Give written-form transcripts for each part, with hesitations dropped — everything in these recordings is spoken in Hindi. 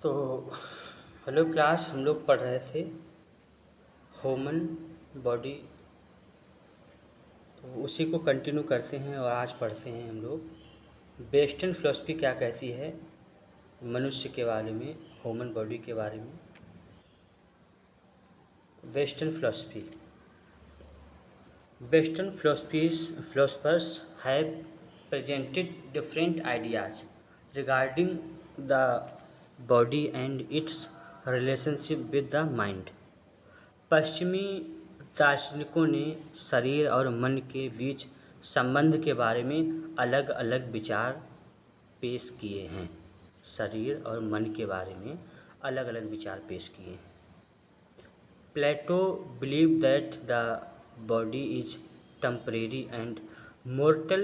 तो हेलो क्लास, हम लोग पढ़ रहे थे ह्यूमन बॉडी। तो उसी को कंटिन्यू करते हैं और आज पढ़ते हैं हम लोग वेस्टर्न फिलॉसफी क्या कहती है मनुष्य के बारे में, ह्यूमन बॉडी के बारे में। Western philosophers have presented different ideas regarding the body and its relationship with the mind। पश्चिमी दार्शनिकों ने शरीर और मन के बीच संबंध के बारे में अलग अलग विचार पेश किए हैं। शरीर और मन के बारे में अलग अलग विचार पेश किए हैं। Plato believed that the body is temporary and mortal,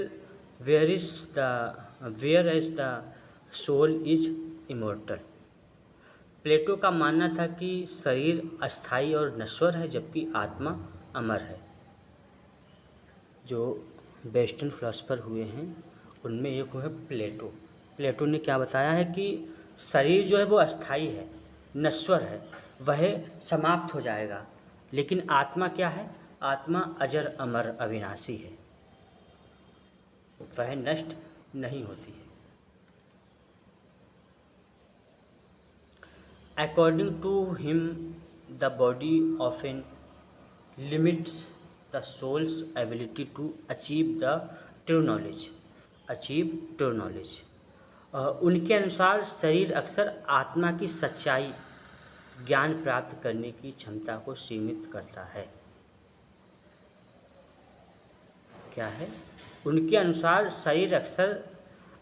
whereas the soul is immortal। प्लेटो का मानना था कि शरीर अस्थाई और नश्वर है जबकि आत्मा अमर है। जो वेस्टर्न फिलोसोफर हुए हैं उनमें एक है प्लेटो। प्लेटो ने क्या बताया है कि शरीर जो है वो अस्थाई है, नश्वर है, वह समाप्त हो जाएगा, लेकिन आत्मा क्या है? आत्मा अजर अमर अविनाशी है, वह नष्ट नहीं होती है। According to him, the body often limits the soul's ability to achieve the true knowledge। उनके अनुसार शरीर अक्सर आत्मा की सच्चाई, ज्ञान प्राप्त करने की क्षमता को सीमित करता है। क्या है? उनके अनुसार शरीर अक्सर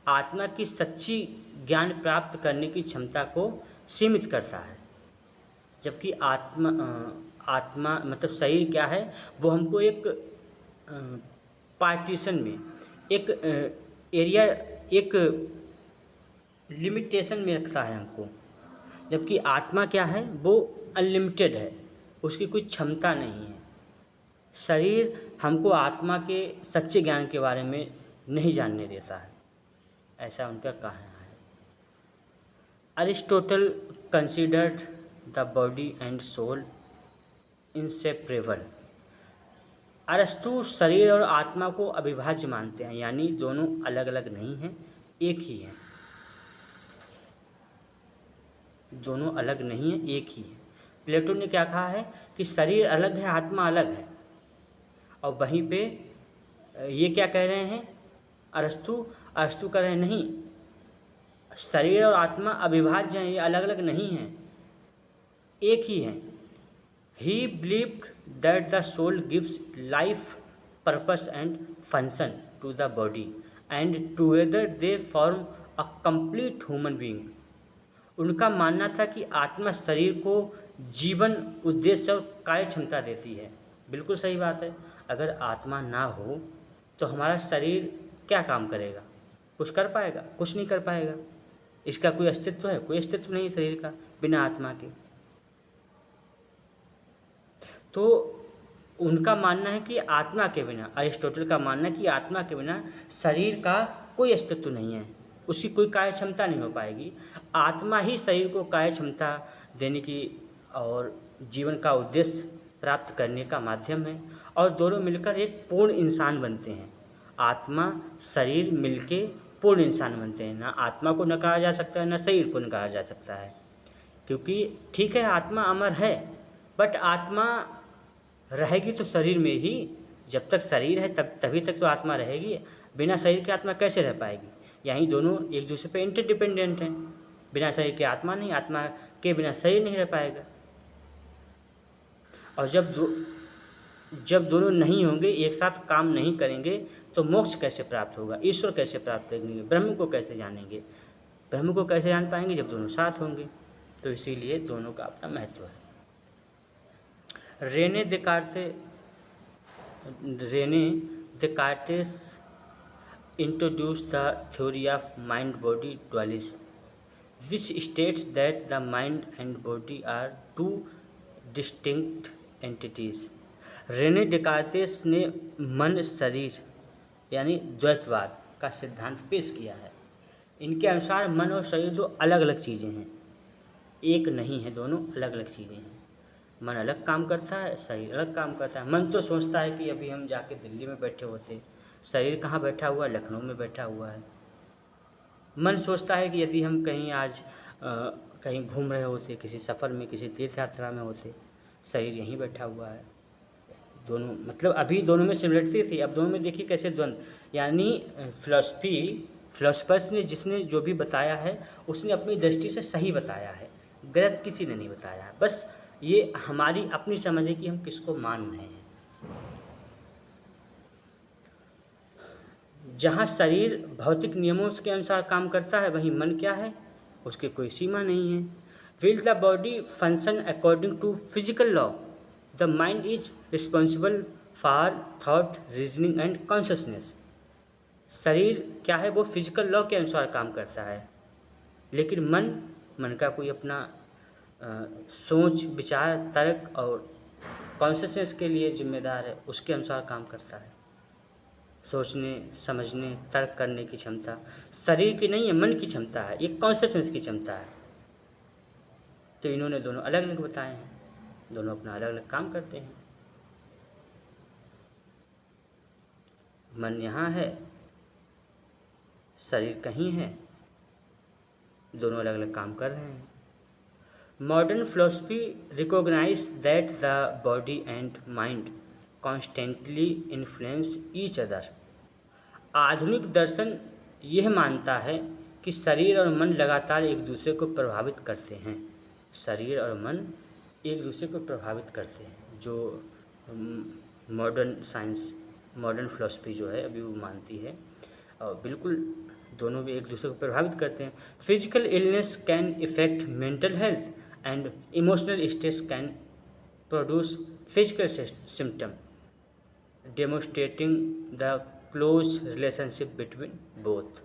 आत्मा की सच्ची ज्ञान प्राप्त करने की क्षमता को सीमित करता है, जबकि आत्मा मतलब शरीर क्या है, वो हमको एक पार्टीशन में, एक एरिया, एक लिमिटेशन में रखता है हमको, जबकि आत्मा क्या है, वो अनलिमिटेड है, उसकी कोई क्षमता नहीं है। शरीर हमको आत्मा के सच्चे ज्ञान के बारे में नहीं जानने देता है, ऐसा उनका कहना है। Aristotle considered the body and soul inseparable. अरस्तु शरीर और आत्मा को अविभाज्य मानते हैं, यानी दोनों अलग अलग नहीं हैं, एक ही हैं। दोनों अलग नहीं है, एक ही है। प्लेटो ने क्या कहा है कि शरीर अलग है, आत्मा अलग है, और वहीं पे ये क्या कह रहे हैं अरस्तु कह रहे हैं नहीं, शरीर और आत्मा अविभाज्य हैं, ये अलग अलग नहीं हैं, एक ही हैं। He believed that the soul gives life, purpose and function to the body, and together they form a complete human being। उनका मानना था कि आत्मा शरीर को जीवन, उद्देश्य और कार्य क्षमता देती है। बिल्कुल सही बात है। अगर आत्मा ना हो तो हमारा शरीर क्या काम करेगा? कुछ कर पाएगा? कुछ नहीं कर पाएगा। इसका कोई अस्तित्व है? कोई अस्तित्व नहीं है शरीर का बिना आत्मा के। तो उनका मानना है कि आत्मा के बिना, अरिस्टोटल का मानना है कि आत्मा के बिना शरीर का कोई अस्तित्व नहीं है, उसकी कोई कार्य क्षमता नहीं हो पाएगी। आत्मा ही शरीर को कार्य क्षमता देने की और जीवन का उद्देश्य प्राप्त करने का माध्यम है, और दोनों मिलकर एक पूर्ण इंसान बनते हैं। आत्मा शरीर मिलके पूर्ण इंसान बनते हैं। ना आत्मा को न कहा जा सकता है, ना शरीर को न कहा जा सकता है, क्योंकि ठीक है आत्मा अमर है, बट आत्मा रहेगी तो शरीर में ही। जब तक शरीर है तभी तक तो आत्मा रहेगी। बिना शरीर के आत्मा कैसे रह पाएगी? यहीं दोनों एक दूसरे पे इंटरडिपेंडेंट हैं। बिना शरीर के आत्मा नहीं, आत्मा के बिना शरीर नहीं रह पाएगा। और जब दोनों नहीं होंगे, एक साथ काम नहीं करेंगे, तो मोक्ष कैसे प्राप्त होगा? ईश्वर कैसे प्राप्त करेंगे? ब्रह्म को कैसे जानेंगे? ब्रह्म को कैसे जान पाएंगे? जब दोनों साथ होंगे। तो इसीलिए दोनों का अपना महत्व है। Rene Descartes introduced the theory of mind-body dualism, which states that the mind and body are two distinct entities। Rene Descartes ने मन शरीर यानी द्वैतवाद का सिद्धांत पेश किया है। इनके अनुसार मन और शरीर दो अलग अलग चीज़ें हैं। एक नहीं है, दोनों अलग अलग चीज़ें हैं। मन अलग काम करता है, शरीर अलग काम करता है। मन तो सोचता है कि अभी हम जाके दिल्ली में बैठे होते, शरीर कहाँ बैठा हुआ है, लखनऊ में बैठा हुआ है। मन सोचता है कि यदि हम कहीं आज कहीं घूम रहे होते, किसी सफ़र में, किसी तीर्थ यात्रा में होते, शरीर यहीं बैठा हुआ है। दोनों मतलब अभी दोनों में सिमिलरिटी थी, अब दोनों में देखिए कैसे द्वंद्व। यानी फिलोसफर्स ने जिसने जो भी बताया है उसने अपनी दृष्टि से सही बताया है, गलत किसी ने नहीं बताया है। बस ये हमारी अपनी समझ है कि हम किसको मान रहे हैं। जहाँ शरीर भौतिक नियमों के अनुसार काम करता है, वहीं मन क्या है, उसकी कोई सीमा नहीं है। Will the body function according to physical law, the mind is responsible for thought, reasoning and consciousness. शरीर क्या है, वो फिजिकल लॉ के अनुसार काम करता है, लेकिन मन का कोई अपना सोच, विचार, तर्क और कॉन्शसनेस के लिए जिम्मेदार है, उसके अनुसार काम करता है। सोचने, समझने, तर्क करने की क्षमता शरीर की नहीं है, मन की क्षमता है, ये कॉन्शसनेस की क्षमता है। तो इन्होंने दोनों अलग अलग बताए हैं, दोनों अपना अलग अलग काम करते हैं। मन यहाँ है, शरीर कहीं है, दोनों अलग अलग काम कर रहे हैं। Modern philosophy recognise that the body and mind constantly influence each other. आधुनिक दर्शन यह मानता है कि शरीर और मन लगातार एक दूसरे को प्रभावित करते हैं। शरीर और मन एक दूसरे को प्रभावित करते हैं, जो मॉडर्न साइंस, मॉडर्न फिलोसफी जो है अभी वो मानती है, और बिल्कुल दोनों भी एक दूसरे को प्रभावित करते हैं। Physical illness can effect mental health and emotional stress can produce physical symptom, demonstrating the close relationship between both.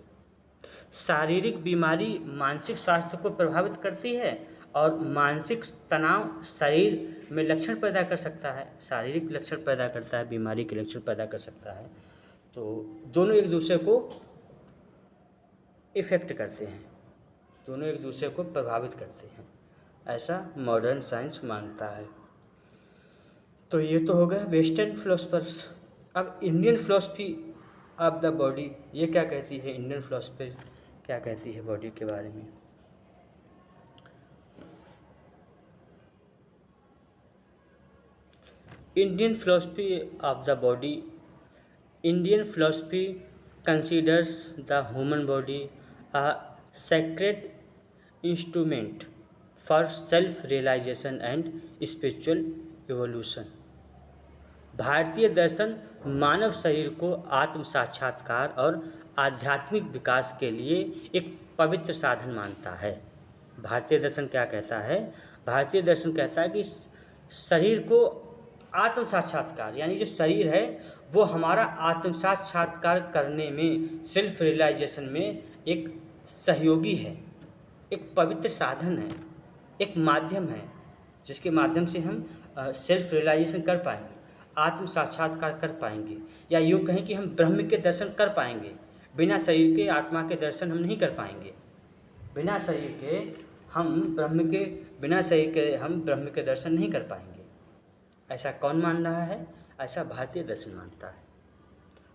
शारीरिक बीमारी मानसिक स्वास्थ्य को प्रभावित करती है, और मानसिक तनाव शरीर में लक्षण पैदा कर सकता है, शारीरिक लक्षण पैदा करता है, बीमारी के लक्षण पैदा कर सकता है। तो दोनों एक दूसरे को इफ़ेक्ट करते हैं, दोनों एक दूसरे को प्रभावित करते हैं, ऐसा मॉडर्न साइंस मानता है। तो ये तो हो गया वेस्टर्न फिलोसफर्स। अब Indian philosophy of the body ये क्या कहती है, इंडियन फिलोसफी क्या कहती है बॉडी के बारे में। Indian philosophy of the body, Indian philosophy considers the human body a sacred instrument for self-realization and spiritual evolution। भारतीय दर्शन मानव शरीर को आत्म साक्षात्कार और आध्यात्मिक विकास के लिए एक पवित्र साधन मानता है। भारतीय दर्शन क्या कहता है, भारतीय दर्शन कहता है कि शरीर को आत्म साक्षात्कार, यानी जो शरीर है वो हमारा आत्म साक्षात्कार करने में, सेल्फ रियलाइजेशन में एक सहयोगी है, एक पवित्र साधन है, एक माध्यम है जिसके माध्यम से हम सेल्फ रियलाइजेशन कर पाएंगे, आत्म साक्षात्कार कर पाएंगे, या यूँ कहें कि हम ब्रह्म के दर्शन कर पाएंगे। बिना शरीर के आत्मा के दर्शन हम नहीं कर पाएंगे, बिना शरीर के हम ब्रह्म के दर्शन नहीं कर पाएंगे। ऐसा कौन मान रहा है, ऐसा भारतीय दर्शन मानता है।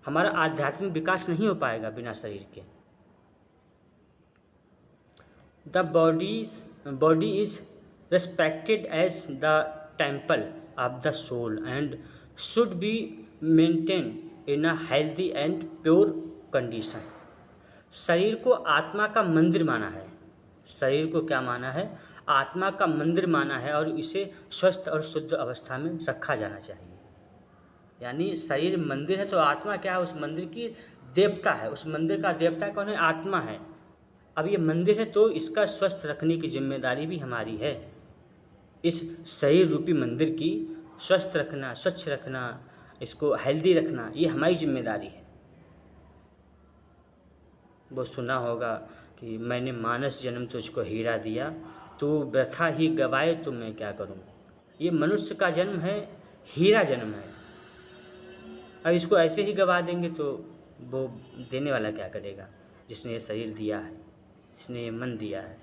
हमारा आध्यात्मिक विकास नहीं हो पाएगा बिना शरीर के। The body is respected as the temple of the soul and should be maintain in a healthy and pure condition. शरीर को आत्मा का मंदिर माना है, शरीर को क्या माना है, आत्मा का मंदिर माना है, और इसे स्वस्थ और शुद्ध अवस्था में रखा जाना चाहिए। यानी शरीर मंदिर है तो आत्मा क्या है, उस मंदिर की देवता है, उस मंदिर का देवता कौन है, आत्मा है। अब ये मंदिर है तो इसका स्वस्थ रखने की जिम्मेदारी भी हमारी है। इस शरीर रूपी मंदिर की स्वस्थ रखना, स्वच्छ रखना, इसको हेल्दी रखना, ये हमारी जिम्मेदारी है। वो सुना होगा कि मैंने मानस जन्म तुझको हीरा दिया, तू वृथा ही गवाए तो मैं क्या करूं। ये मनुष्य का जन्म है, हीरा जन्म है। अब इसको ऐसे ही गवा देंगे तो वो देने वाला क्या करेगा, जिसने ये शरीर दिया है, जिसने ये मन दिया है।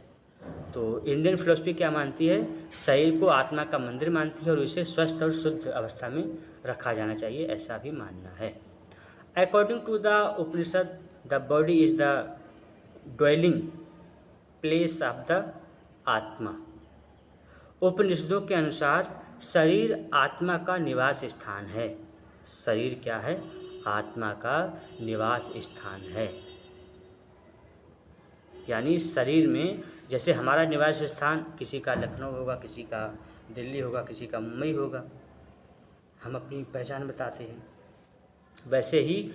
तो इंडियन फिलोसफी क्या मानती है, शरीर को आत्मा का मंदिर मानती है और इसे स्वस्थ और शुद्ध अवस्था में रखा जाना चाहिए, ऐसा भी मानना है। According to the Upanishad the body is the dwelling place of the atma. उपनिषदों के अनुसार शरीर आत्मा का निवास स्थान है। शरीर क्या है, आत्मा का निवास स्थान है। यानी शरीर में जैसे हमारा निवास स्थान किसी का लखनऊ होगा, किसी का दिल्ली होगा, किसी का मुंबई होगा, हम अपनी पहचान बताते हैं, वैसे ही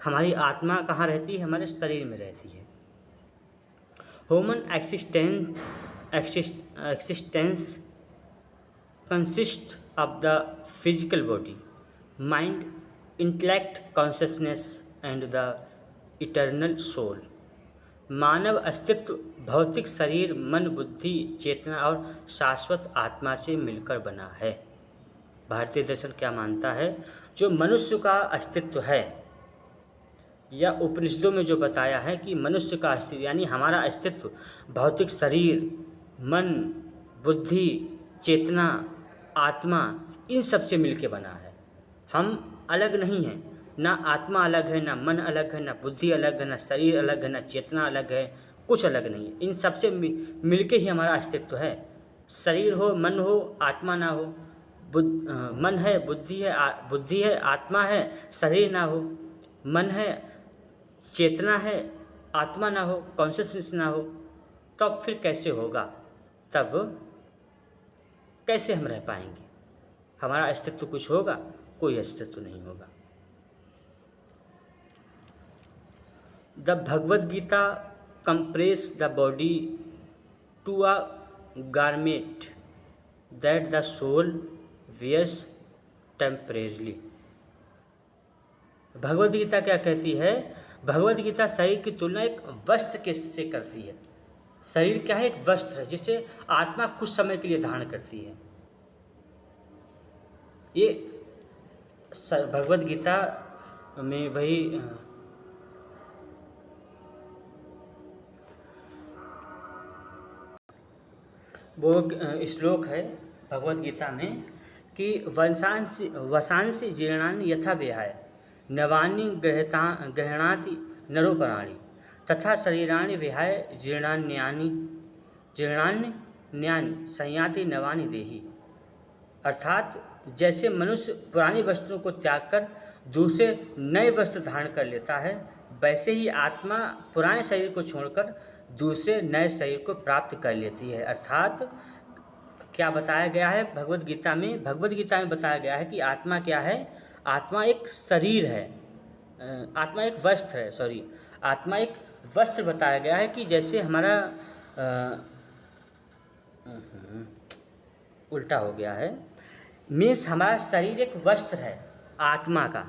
हमारी आत्मा कहाँ रहती है, हमारे शरीर में रहती है। Human existence consist of the physical body, mind, intellect, consciousness and the eternal soul. मानव अस्तित्व भौतिक शरीर, मन, बुद्धि, चेतना और शाश्वत आत्मा से मिलकर बना है। भारतीय दर्शन क्या मानता है, जो मनुष्य का अस्तित्व है, या उपनिषदों में जो बताया है कि मनुष्य का अस्तित्व यानी हमारा अस्तित्व भौतिक शरीर, मन, बुद्धि, चेतना, आत्मा, इन सब से मिलके बना है। हम अलग नहीं हैं, ना आत्मा अलग है, ना मन अलग है, ना बुद्धि अलग है, ना शरीर अलग है, ना चेतना अलग है, कुछ अलग नहीं है। इन सब से मिलके ही हमारा अस्तित्व है। शरीर हो, मन हो, आत्मा ना हो, मन है, बुद्धि है, आत्मा है, शरीर ना हो, मन है, चेतना है, आत्मा ना हो, कॉन्शियसनेस ना हो, तब फिर कैसे होगा, तब कैसे हम रह पाएंगे? हमारा अस्तित्व कुछ होगा? कोई अस्तित्व नहीं होगा। The Bhagavad Gita compares the body to a garment that the soul wears temporarily. Bhagavad Gita क्या कहती है? भगवद गीता शरीर की तुलना एक वस्त्र के से करती है। शरीर क्या है? एक वस्त्र है जिसे आत्मा कुछ समय के लिए धारण करती है। ये भगवद गीता में वही वो श्लोक है भगवद गीता में कि वसांसि जीर्णानि यथा विहाय नवानि गृह्णाति नरोपराणि तथा शरीराणि विहाय जीर्णान्यानि संयाति नवानि देहि। अर्थात जैसे मनुष्य पुरानी वस्त्रों को त्याग कर दूसरे नए वस्त्र धारण कर लेता है, वैसे ही आत्मा पुराने शरीर को छोड़कर दूसरे नए शरीर को प्राप्त कर लेती है। अर्थात क्या बताया गया है भगवद गीता में? भगवद गीता में बताया गया है कि आत्मा क्या है? आत्मा एक शरीर है, आत्मा एक वस्त्र है, आत्मा एक वस्त्र बताया गया है कि जैसे हमारा उल्टा हो गया है, मीन्स हमारा शरीर एक वस्त्र है आत्मा का।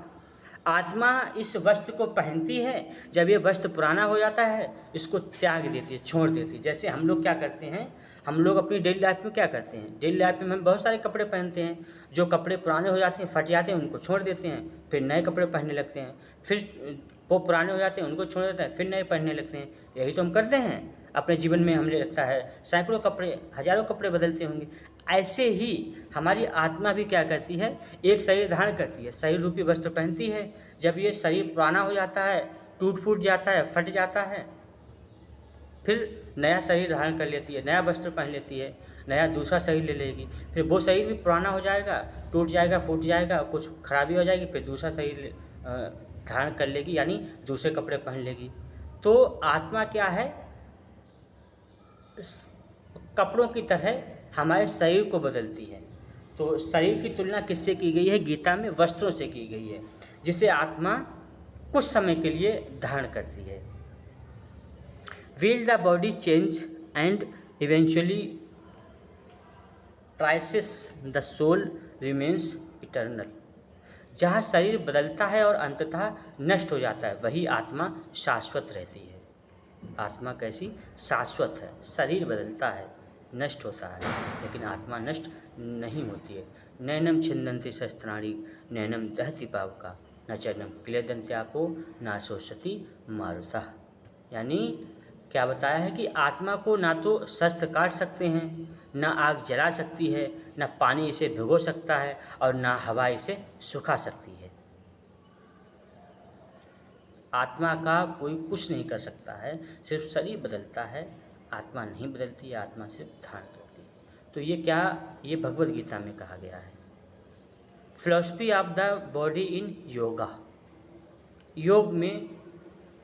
आत्मा इस वस्त्र को पहनती है, जब ये वस्त्र पुराना हो जाता है इसको त्याग देती है, छोड़ देती है। जैसे हम लोग क्या करते हैं, हम लोग अपनी डेली लाइफ में क्या करते हैं, डेली लाइफ में हम बहुत सारे कपड़े पहनते हैं, जो कपड़े पुराने हो जाते हैं, फट जाते हैं, उनको छोड़ देते हैं, फिर नए कपड़े पहनने लगते हैं, फिर वो पुराने हो जाते हैं, उनको छोड़ देते हैं, फिर नए पहनने लगते हैं। यही तो हम करते हैं अपने जीवन में। हमें लगता है सैकड़ों कपड़े, हजारों कपड़े बदलते होंगे। ऐसे ही हमारी आत्मा भी क्या करती है, एक शरीर धारण करती है, शरीर रूपी वस्त्र पहनती है। जब ये शरीर पुराना हो जाता है, टूट फूट जाता है, फट जाता है, फिर नया शरीर धारण कर लेती है, नया वस्त्र पहन लेती है, नया दूसरा शरीर ले लेगी। फिर वो शरीर भी पुराना हो जाएगा, टूट जाएगा, फूट जाएगा, कुछ खराबी हो जाएगी, फिर दूसरा शरीर धारण कर लेगी, यानी दूसरे कपड़े पहन लेगी। तो आत्मा क्या है? कपड़ों की तरह हमारे शरीर को बदलती है। तो शरीर की तुलना किससे की गई है गीता में? वस्त्रों से की गई है, जिसे आत्मा कुछ समय के लिए धारण करती है। Will the body change and eventually perishes, the soul remains eternal। जहाँ शरीर बदलता है और अंततः नष्ट हो जाता है, वही आत्मा शाश्वत रहती है। आत्मा कैसी? शाश्वत है। शरीर बदलता है, नष्ट होता है, लेकिन आत्मा नष्ट नहीं होती है। नैनम छिन्दन्ति शस्त्राणि नैनम दहति पावका न चैनम क्लेदन्त्यापो न शोषति मारुतः। यानी क्या बताया है कि आत्मा को ना तो शस्त्र काट सकते हैं, ना आग जला सकती है, ना पानी इसे भिगो सकता है और ना हवा इसे सुखा सकती है। आत्मा का कोई कुछ नहीं कर सकता है, सिर्फ शरीर बदलता है, आत्मा नहीं बदलती है, आत्मा सिर्फ धारण करती है। तो ये भगवद गीता में कहा गया है। फिलॉसफी ऑफ द बॉडी इन योगा। योग में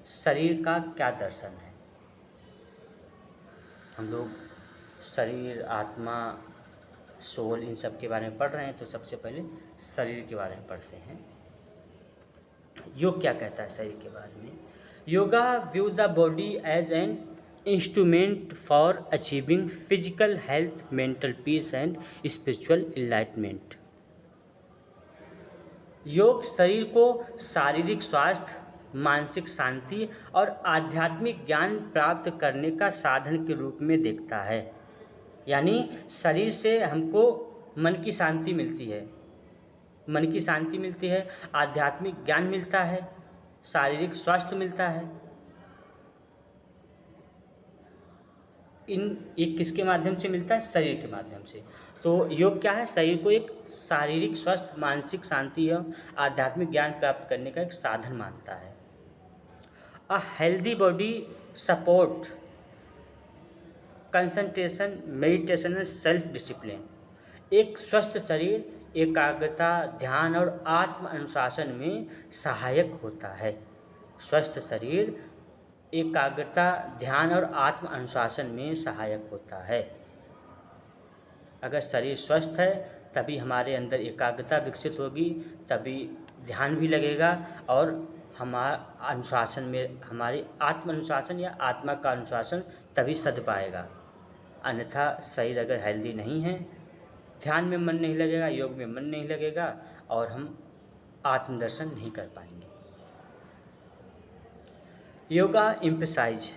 शरीर का क्या दर्शन है? हम लोग शरीर, आत्मा, सोल, इन सब के बारे में पढ़ रहे हैं, तो सबसे पहले शरीर के बारे में पढ़ते हैं। योग क्या कहता है शरीर के बारे में? Yoga view the body as an instrument for achieving physical health, mental peace and spiritual enlightenment. Yoga शरीर को शारीरिक स्वास्थ्य, मानसिक शांति और आध्यात्मिक ज्ञान प्राप्त करने का साधन के रूप में देखता है। यानी शरीर से हमको मन की शांति मिलती है, आध्यात्मिक ज्ञान मिलता है, शारीरिक स्वास्थ्य मिलता है। ये किसके माध्यम से मिलता है? शरीर के माध्यम से। तो योग क्या है? शरीर को एक शारीरिक स्वस्थ, मानसिक शांति और आध्यात्मिक ज्ञान प्राप्त करने का एक साधन मानता है। A healthy body support concentration, meditation and self discipline. एक स्वस्थ शरीर एकाग्रता, ध्यान और आत्म अनुशासन में सहायक होता है। स्वस्थ शरीर एकाग्रता, ध्यान और आत्म अनुशासन में सहायक होता है। अगर शरीर स्वस्थ है तभी हमारे अंदर एकाग्रता विकसित होगी, तभी ध्यान भी लगेगा और हमारा अनुशासन में, हमारी आत्म अनुशासन या आत्मा का अनुशासन तभी सध पाएगा। अन्यथा शरीर अगर हेल्दी नहीं है, ध्यान में मन नहीं लगेगा, योग में मन नहीं लगेगा और हम आत्मदर्शन नहीं कर पाएंगे। योगा एम्फसाइज,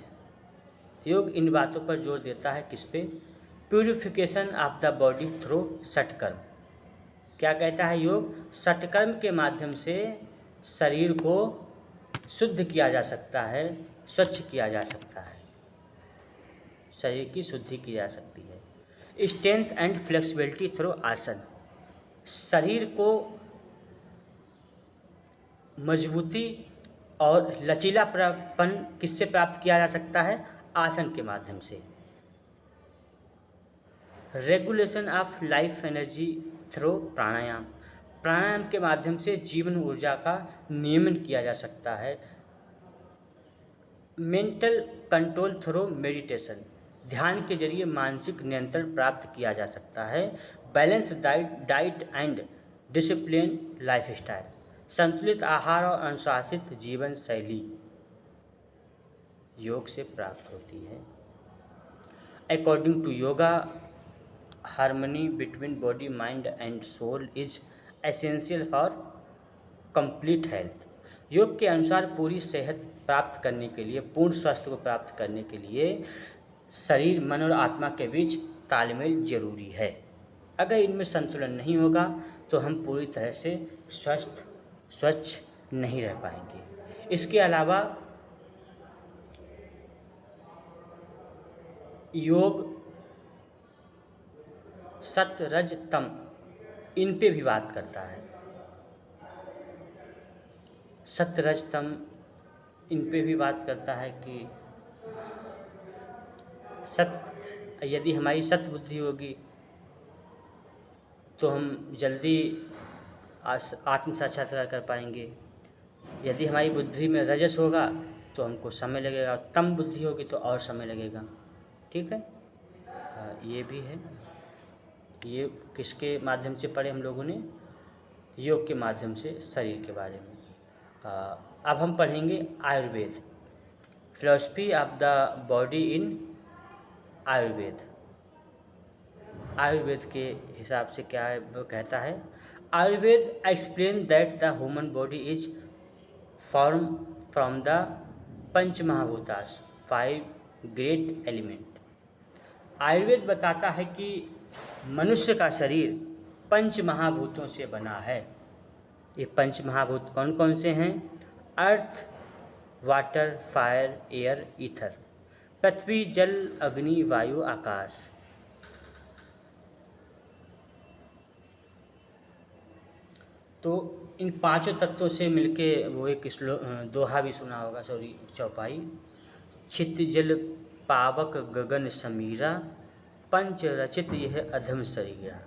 योग इन बातों पर जोर देता है, किस पे? Purification of the body through shatkarma. क्या कहता है योग? सटकर्म के माध्यम से शरीर को शुद्ध किया जा सकता है, स्वच्छ किया जा सकता है, शरीर की शुद्धि की जा सकती है। स्ट्रेंथ एंड फ्लेक्सिबिलिटी थ्रू आसन, शरीर को मजबूती और लचीलापन किससे प्राप्त किया जा सकता है? आसन के माध्यम से। Regulation of life energy through pranayama, प्राणायाम के माध्यम से जीवन ऊर्जा का नियमन किया जा सकता है। मेंटल कंट्रोल थ्रू मेडिटेशन, ध्यान के जरिए मानसिक नियंत्रण प्राप्त किया जा सकता है। Balance diet and discipline lifestyle, संतुलित आहार और अनुशासित जीवन शैली योग से प्राप्त होती है। According to yoga, harmony between body, mind and soul is essential for complete health. Yoga के अनुसार पूरी सेहत प्राप्त करने के लिए, पूर्ण स्वास्थ्य को प्राप्त करने के लिए शरीर, मन और आत्मा के बीच तालमेल जरूरी है। अगर इनमें संतुलन नहीं होगा तो हम पूरी तरह से स्वस्थ, स्वच्छ नहीं रह पाएंगे। इसके अलावा योग सत्व, रज, तम, इन पे भी बात करता है। सत्व, रज, तम इन पे भी बात करता है कि यदि हमारी सत्य बुद्धि होगी तो हम जल्दी आत्म साक्षात्कार कर पाएंगे। यदि हमारी बुद्धि में रजस होगा तो हमको समय लगेगा, तम बुद्धि होगी तो और समय लगेगा। ठीक है, ये भी है। ये किसके माध्यम से पढ़े हम लोगों ने? योग के माध्यम से शरीर के बारे में। अब हम पढ़ेंगे Ayurveda, philosophy of the body in Ayurveda. Ayurveda के हिसाब से क्या है वो कहता है? Ayurveda explain that the human body is form from the pancha mahabhutas, 5 great element. Ayurveda बताता है कि मनुष्य का शरीर पंच महाभूतों से बना है। ये पंच महाभूत कौन कौन से हैं? अर्थ, वाटर, फायर, एयर, ईथर। पृथ्वी, जल, अग्नि, वायु, आकाश। तो इन पांचों तत्वों से मिलके वो एक दोहा भी सुना होगा, सॉरी चौपाई। छित जल पावक गगन समीरा, पंच रचित यह अधम शरीरा।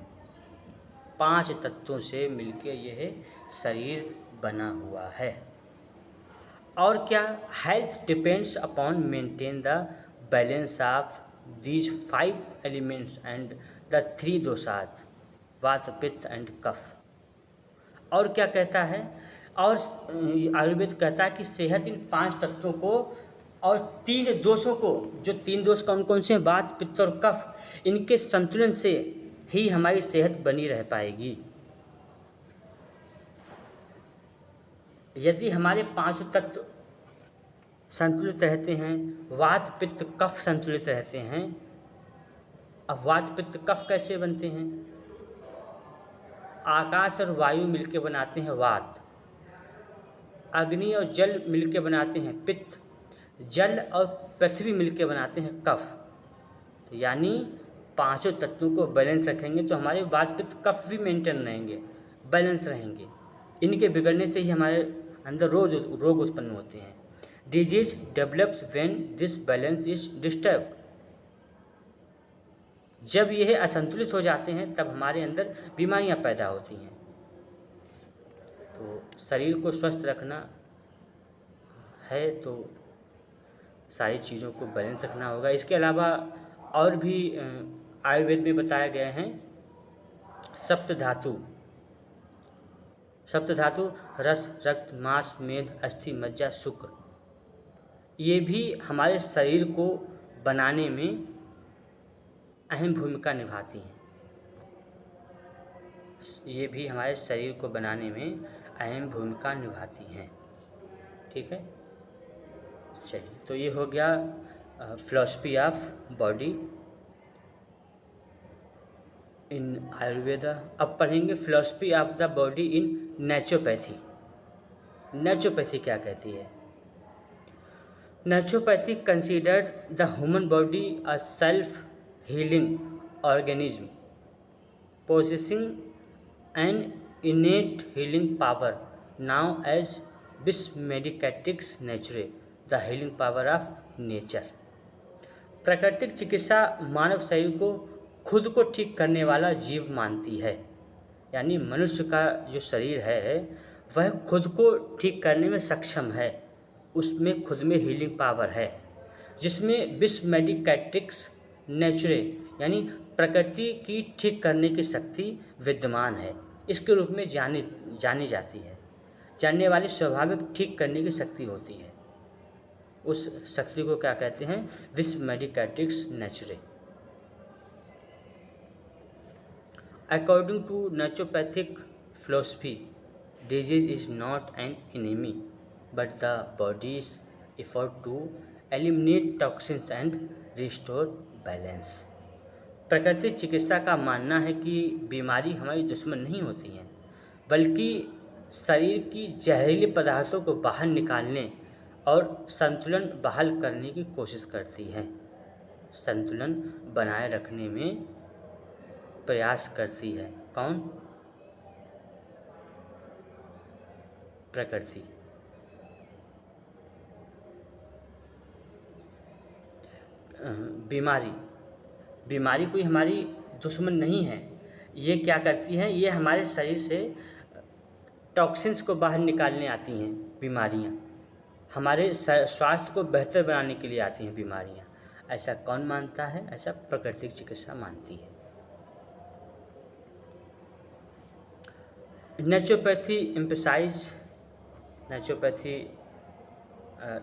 पांच तत्वों से मिलके यह शरीर बना हुआ है। और क्या? Health depends upon maintain the balance of these 5 elements and the 3 दोषात, वात, पित्त एंड कफ। और क्या कहता है? और आयुर्वेद कहता है कि सेहत इन 5 तत्वों को और 3 दोषों को, जो 3 दोष कौन कौन से हैं, वात, पित्त और कफ, इनके संतुलन से ही हमारी सेहत बनी रह पाएगी। यदि हमारे 5 तत्व संतुलित रहते हैं, वात, पित्त, कफ संतुलित रहते हैं। अब वात, पित्त, कफ कैसे बनते हैं? आकाश और वायु मिलके बनाते हैं वात, अग्नि और जल मिलके बनाते हैं पित्त, जल और पृथ्वी मिलके बनाते हैं कफ। तो यानी पांचों तत्वों को बैलेंस रखेंगे तो हमारे वात, पित्त, कफ भी मेंटेन रहेंगे, बैलेंस रहेंगे। इनके बिगड़ने से ही हमारे अंदर रोग उत्पन्न होते हैं। Disease develops when this balance is disturbed. जब यह असंतुलित हो जाते हैं तब हमारे अंदर बीमारियां पैदा होती हैं। तो शरीर को स्वस्थ रखना है तो सारी चीज़ों को बैलेंस रखना होगा। इसके अलावा और भी आयुर्वेद में बताया गया है सप्त धातु। सप्त धातु रस, रक्त, मांस, मेद, अस्थि, मज्जा, शुक्र, ये भी हमारे शरीर को बनाने में अहम भूमिका निभाती हैं। ये भी हमारे शरीर को बनाने में अहम भूमिका निभाती हैं। ठीक है, चलिए, तो ये हो गया philosophy of body in Ayurveda. अब पढ़ेंगे philosophy of the body in naturopathy. Naturopathy क्या कहती है? Naturopathy considered the human body a self healing organism possessing an innate healing power known as Biomedicatrix naturae, the healing power of nature। प्राकृतिक चिकित्सा मानव शरीर को खुद को ठीक करने वाला जीव मानती है। यानी मनुष्य का जो शरीर है वह खुद को ठीक करने में सक्षम है, उसमें खुद में हीलिंग पावर है, जिसमें बियोमेडिकेट्रिक्स नेचुरे यानी प्रकृति की ठीक करने की शक्ति विद्यमान है। इसके रूप में जानी जाती है। जानने वाली स्वाभाविक ठीक करने की शक्ति होती है। उस शक्ति को क्या कहते हैं? बियोमेडिकेट्रिक्स नेचुरे। According to naturopathic philosophy, disease is not an enemy but the body's effort to eliminate toxins and restore balance. प्राकृतिक चिकित्सा का मानना है कि बीमारी हमारी दुश्मन नहीं होती हैं, बल्कि शरीर की जहरीले पदार्थों को बाहर निकालने और संतुलन बहाल करने की कोशिश करती है। संतुलन बनाए रखने में प्रयास करती है। कौन? प्रकृति। बीमारी कोई हमारी दुश्मन नहीं है। ये क्या करती हैं? ये हमारे शरीर से टॉक्सिन्स को बाहर निकालने आती हैं। बीमारियां हमारे स्वास्थ्य को बेहतर बनाने के लिए आती हैं बीमारियां। ऐसा कौन मानता है? ऐसा प्राकृतिक चिकित्सा मानती है। नेचुरोपैथी नेचुरोपैथी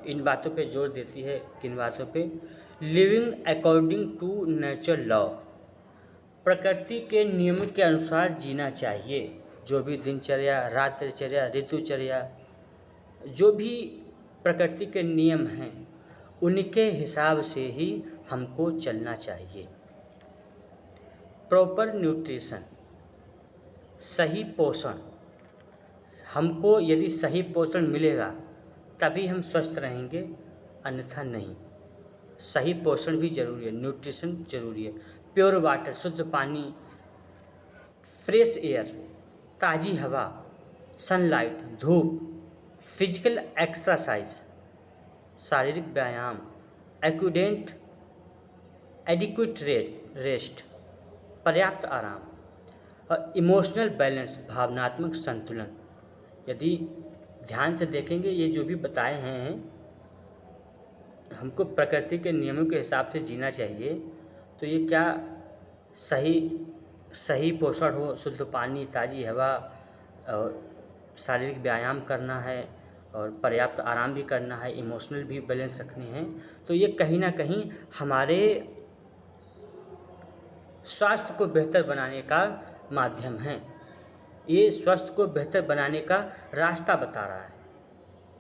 इन बातों पे जोर देती है। किन बातों पे? Living according to nature law, प्रकृति के नियमों के अनुसार जीना चाहिए। जो भी दिनचर्या, रात्रिचर्या, ऋतुचर्या, जो भी प्रकृति के नियम हैं उनके हिसाब से ही हमको चलना चाहिए। प्रॉपर न्यूट्रिशन, सही पोषण। हमको यदि सही पोषण मिलेगा तभी हम स्वस्थ रहेंगे, अन्यथा नहीं। सही पोषण भी ज़रूरी है, न्यूट्रिशन ज़रूरी है। प्योर वाटर, शुद्ध पानी, फ्रेश एयर, ताज़ी हवा, सनलाइट, धूप, फिजिकल एक्सरसाइज, शारीरिक व्यायाम, एक्यूडेंट एडिक्वेट रेस्ट, पर्याप्त आराम और इमोशनल बैलेंस, भावनात्मक संतुलन। यदि ध्यान से देखेंगे ये जो भी बताए हैं, हमको प्रकृति के नियमों के हिसाब से जीना चाहिए। तो ये क्या सही सही पोषण हो, शुद्ध पानी, ताज़ी हवा और शारीरिक व्यायाम करना है और पर्याप्त आराम भी करना है, इमोशनल भी बैलेंस रखनी है। तो ये कहीं ना कहीं हमारे स्वास्थ्य को बेहतर बनाने का माध्यम है। ये स्वास्थ्य को बेहतर बनाने का रास्ता बता रहा है।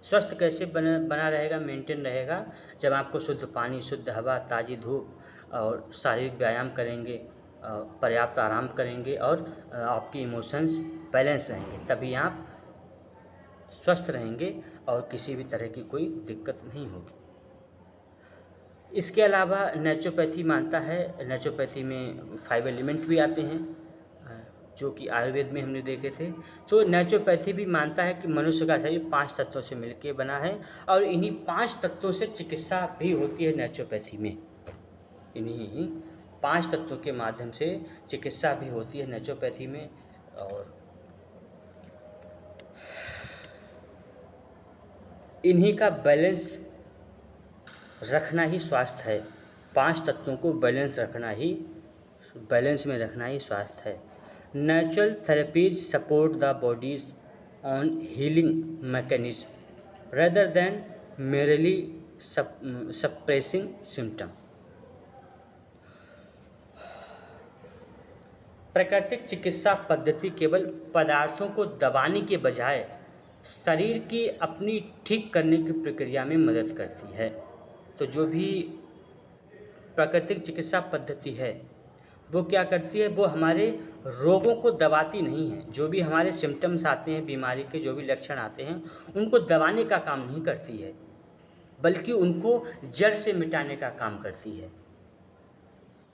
स्वस्थ कैसे बना रहेगा, मेंटेन रहेगा, जब आपको शुद्ध पानी, शुद्ध हवा, ताज़ी धूप और शारीरिक व्यायाम करेंगे, पर्याप्त आराम करेंगे और आपकी इमोशंस बैलेंस रहेंगे, तभी आप स्वस्थ रहेंगे और किसी भी तरह की कोई दिक्कत नहीं होगी। इसके अलावा नेचुरोपैथी मानता है, नेचुरोपैथी में 5 एलिमेंट भी आते हैं जो कि आयुर्वेद में हमने देखे थे। तो नेचुरोपैथी भी मानता है कि मनुष्य का शरीर 5 तत्वों से मिलकर बना है और इन्हीं 5 तत्वों से चिकित्सा भी होती है नेचुरोपैथी में। इन्हीं 5 तत्वों के माध्यम से चिकित्सा भी होती है नेचुरोपैथी में। और इन्हीं का बैलेंस रखना ही स्वास्थ्य है। 5 तत्वों को बैलेंस में रखना ही स्वास्थ्य है। Natural therapies support the bodies on healing mechanism rather than merely suppressing symptom. प्राकृतिक चिकित्सा पद्धति केवल पदार्थों को दबाने के बजाय शरीर की अपनी ठीक करने की प्रक्रिया में मदद करती है। तो जो भी प्राकृतिक चिकित्सा पद्धति है वो क्या करती है, वो हमारे रोगों को दबाती नहीं है। जो भी हमारे सिम्टम्स आते हैं, बीमारी के जो भी लक्षण आते हैं, उनको दबाने का काम नहीं करती है, बल्कि उनको जड़ से मिटाने का काम करती है,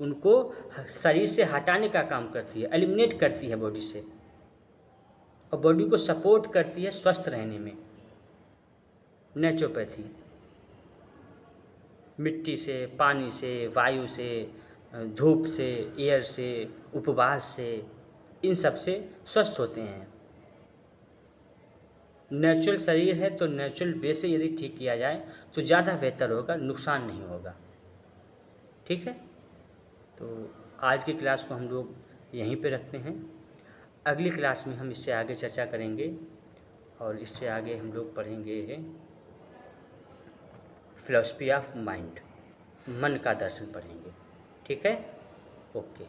उनको शरीर से हटाने का काम करती है, एलिमिनेट करती है बॉडी से, और बॉडी को सपोर्ट करती है स्वस्थ रहने में। नेचुरोपैथी मिट्टी से, पानी से, वायु से, धूप से, एयर से, उपवास से, इन सब से स्वस्थ होते हैं। नेचुरल शरीर है तो नेचुरल वे से यदि ठीक किया जाए तो ज़्यादा बेहतर होगा, नुकसान नहीं होगा। ठीक है, तो आज की क्लास को हम लोग यहीं पे रखते हैं। अगली क्लास में हम इससे आगे चर्चा करेंगे और इससे आगे हम लोग पढ़ेंगे फिलॉसफी ऑफ माइंड, मन का दर्शन पढ़ेंगे। ठीक है, ओके।